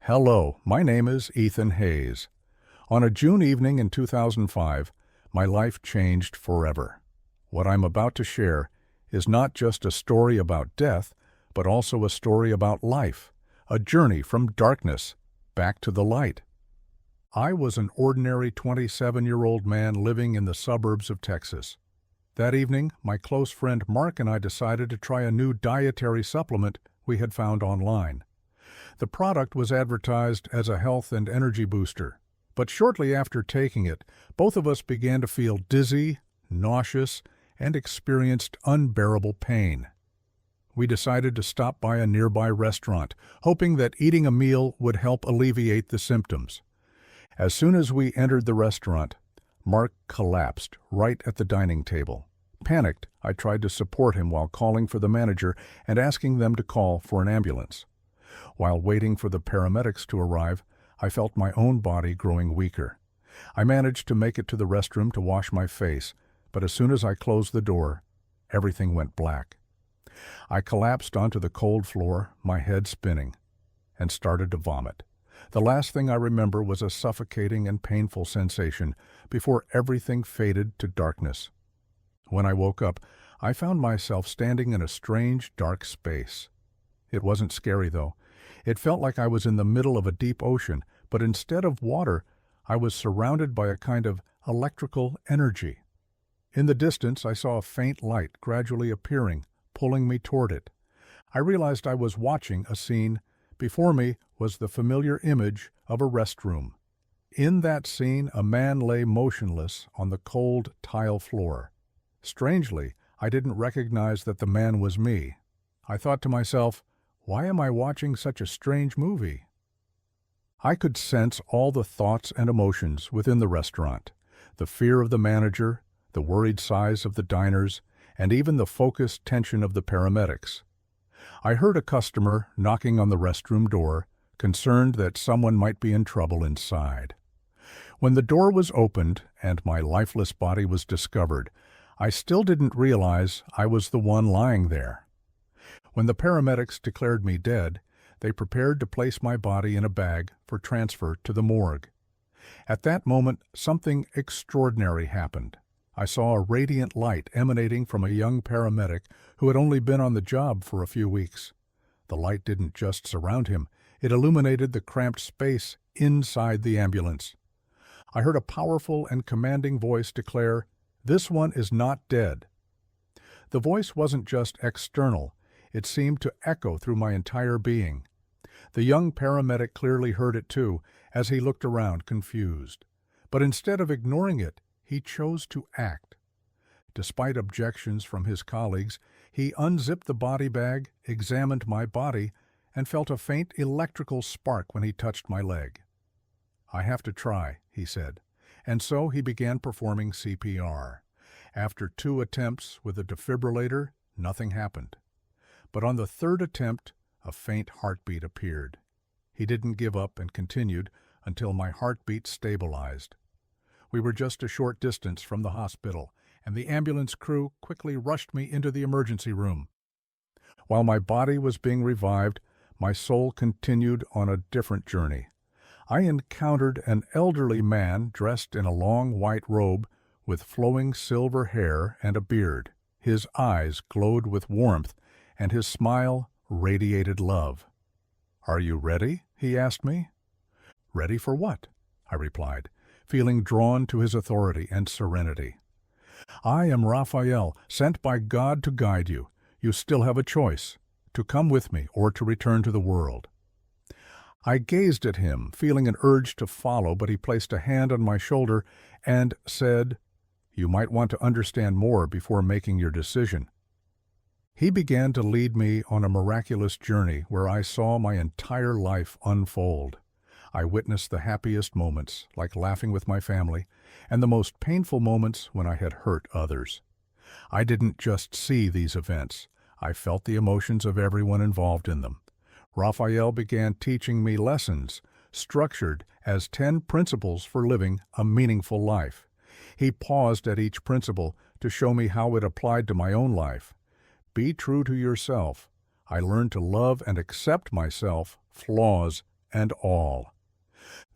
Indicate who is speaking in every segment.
Speaker 1: Hello, my name is Ethan Hayes. On a June evening in 2005, my life changed forever. What I'm about to share is not just a story about death, but also a story about life, a journey from darkness back to the light. I was an ordinary 27-year-old man living in the suburbs of Texas. That evening, my close friend Mark and I decided to try a new dietary supplement we had found online. The product was advertised as a health and energy booster, but shortly after taking it, both of us began to feel dizzy, nauseous, and experienced unbearable pain. We decided to stop by a nearby restaurant, hoping that eating a meal would help alleviate the symptoms. As soon as we entered the restaurant, Mark collapsed right at the dining table. Panicked, I tried to support him while calling for the manager and asking them to call for an ambulance. While waiting for the paramedics to arrive, I felt my own body growing weaker. I managed to make it to the restroom to wash my face, but as soon as I closed the door, everything went black. I collapsed onto the cold floor, my head spinning, and started to vomit. The last thing I remember was a suffocating and painful sensation before everything faded to darkness. When I woke up, I found myself standing in a strange, dark space. It wasn't scary, though. It felt like I was in the middle of a deep ocean, but instead of water, I was surrounded by a kind of electrical energy. In the distance, I saw a faint light gradually appearing, pulling me toward it. I realized I was watching a scene. Before me was the familiar image of a restroom. In that scene, a man lay motionless on the cold tile floor. Strangely, I didn't recognize that the man was me. I thought to myself, why am I watching such a strange movie? I could sense all the thoughts and emotions within the restaurant, the fear of the manager, the worried sighs of the diners, and even the focused tension of the paramedics. I heard a customer knocking on the restroom door, concerned that someone might be in trouble inside. When the door was opened and my lifeless body was discovered, I still didn't realize I was the one lying there. When the paramedics declared me dead, they prepared to place my body in a bag for transfer to the morgue. At that moment, something extraordinary happened. I saw a radiant light emanating from a young paramedic who had only been on the job for a few weeks. The light didn't just surround him, it illuminated the cramped space inside the ambulance. I heard a powerful and commanding voice declare, "This one is not dead." The voice wasn't just external, it seemed to echo through my entire being. The young paramedic clearly heard it too, as he looked around confused. But instead of ignoring it, he chose to act. Despite objections from his colleagues, he unzipped the body bag, examined my body, and felt a faint electrical spark when he touched my leg. "I have to try," he said, and so he began performing CPR. After 2 attempts with a defibrillator, nothing happened. But on the 3rd attempt, a faint heartbeat appeared. He didn't give up and continued until my heartbeat stabilized. We were just a short distance from the hospital, and the ambulance crew quickly rushed me into the emergency room. While my body was being revived, my soul continued on a different journey. I encountered an elderly man dressed in a long white robe with flowing silver hair and a beard. His eyes glowed with warmth, and his smile radiated love. "Are you ready?" he asked me. "Ready for what?" I replied, feeling drawn to his authority and serenity. "I am Raphael, sent by God to guide you. You still have a choice, to come with me or to return to the world." I gazed at him, feeling an urge to follow, but he placed a hand on my shoulder and said, "You might want to understand more before making your decision." He began to lead me on a miraculous journey where I saw my entire life unfold. I witnessed the happiest moments, like laughing with my family, and the most painful moments when I had hurt others. I didn't just see these events, I felt the emotions of everyone involved in them. Raphael began teaching me lessons, structured as 10 principles for living a meaningful life. He paused at each principle to show me how it applied to my own life. Be true to yourself. I learned to love and accept myself, flaws and all.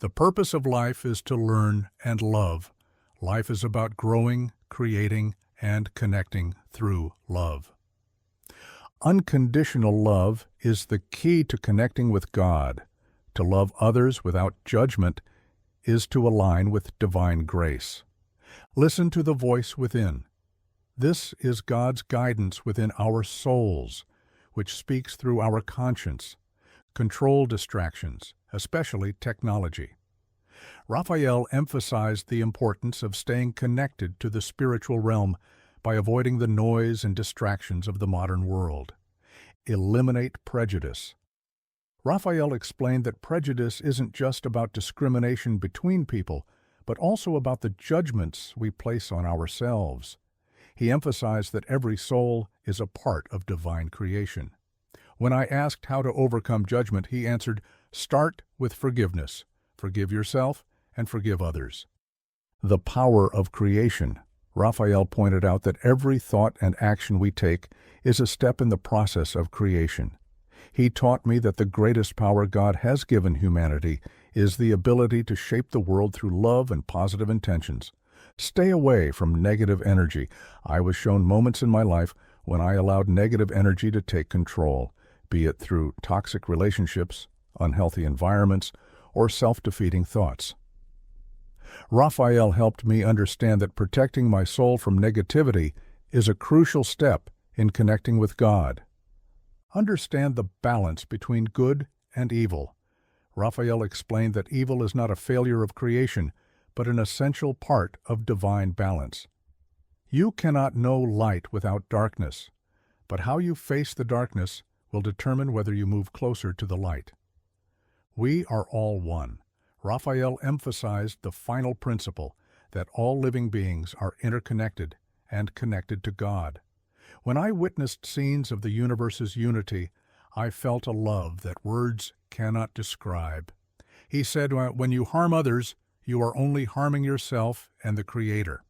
Speaker 1: The purpose of life is to learn and love. Life is about growing, creating, and connecting through love. Unconditional love is the key to connecting with God. To love others without judgment is to align with divine grace. Listen to the voice within. This is God's guidance within our souls, which speaks through our conscience. Control distractions, especially technology. Raphael emphasized the importance of staying connected to the spiritual realm by avoiding the noise and distractions of the modern world. Eliminate prejudice. Raphael explained that prejudice isn't just about discrimination between people, but also about the judgments we place on ourselves. He emphasized that every soul is a part of divine creation. When I asked how to overcome judgment, he answered, "Start with forgiveness. Forgive yourself and forgive others." The power of creation. Raphael pointed out that every thought and action we take is a step in the process of creation. He taught me that the greatest power God has given humanity is the ability to shape the world through love and positive intentions. Stay away from negative energy. I was shown moments in my life when I allowed negative energy to take control, be it through toxic relationships, unhealthy environments, or self-defeating thoughts. Raphael helped me understand that protecting my soul from negativity is a crucial step in connecting with God. Understand the balance between good and evil. Raphael explained that evil is not a failure of creation, but an essential part of divine balance. You cannot know light without darkness, but how you face the darkness will determine whether you move closer to the light. We are all one. Raphael emphasized the final principle that all living beings are interconnected and connected to God. When I witnessed scenes of the universe's unity, I felt a love that words cannot describe. He said, "When you harm others, you are only harming yourself and the Creator."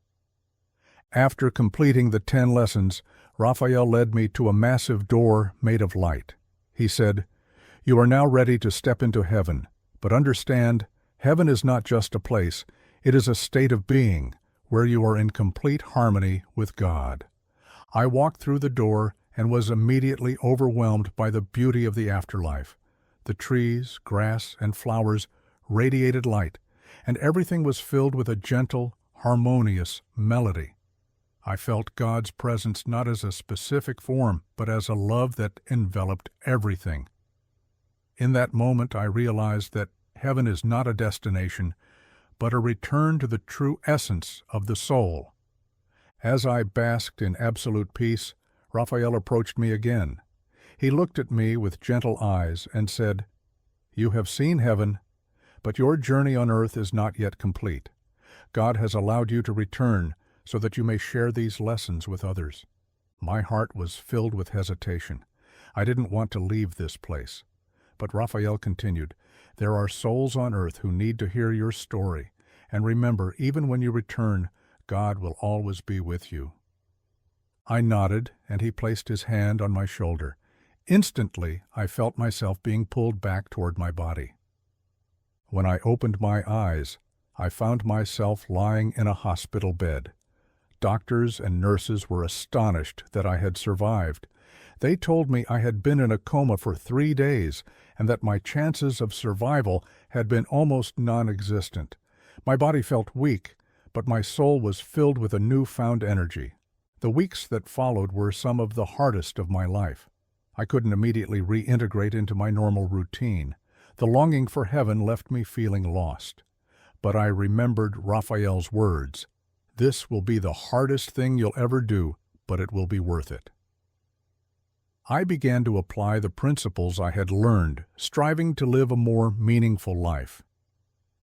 Speaker 1: After completing the 10 lessons, Raphael led me to a massive door made of light. He said, "You are now ready to step into heaven, but understand, heaven is not just a place, it is a state of being where you are in complete harmony with God." I walked through the door and was immediately overwhelmed by the beauty of the afterlife. The trees, grass, and flowers radiated light, and everything was filled with a gentle, harmonious melody. I felt God's presence not as a specific form, but as a love that enveloped everything. In that moment, I realized that heaven is not a destination, but a return to the true essence of the soul. As I basked in absolute peace, Raphael approached me again. He looked at me with gentle eyes and said, "You have seen heaven, but your journey on earth is not yet complete. God has allowed you to return so that you may share these lessons with others." My heart was filled with hesitation. I didn't want to leave this place. But Raphael continued, "There are souls on earth who need to hear your story, and remember, even when you return, God will always be with you." I nodded, and he placed his hand on my shoulder. Instantly, I felt myself being pulled back toward my body. When I opened my eyes, I found myself lying in a hospital bed. Doctors and nurses were astonished that I had survived. They told me I had been in a coma for 3 days and that my chances of survival had been almost non-existent. My body felt weak, but my soul was filled with a newfound energy. The weeks that followed were some of the hardest of my life. I couldn't immediately reintegrate into my normal routine. The longing for heaven left me feeling lost. But I remembered Raphael's words, "This will be the hardest thing you'll ever do, but it will be worth it." I began to apply the principles I had learned, striving to live a more meaningful life.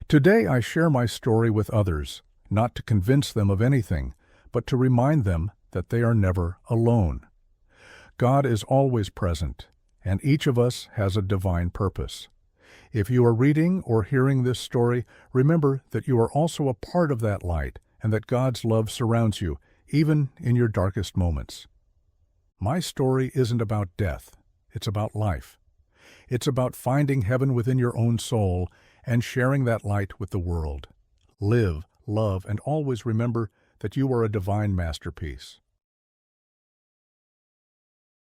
Speaker 1: Today I share my story with others, not to convince them of anything, but to remind them that they are never alone. God is always present, and each of us has a divine purpose. If you are reading or hearing this story, remember that you are also a part of that light and that God's love surrounds you, even in your darkest moments. My story isn't about death, it's about life. It's about finding heaven within your own soul and sharing that light with the world. Live, love, and always remember that you are a divine masterpiece.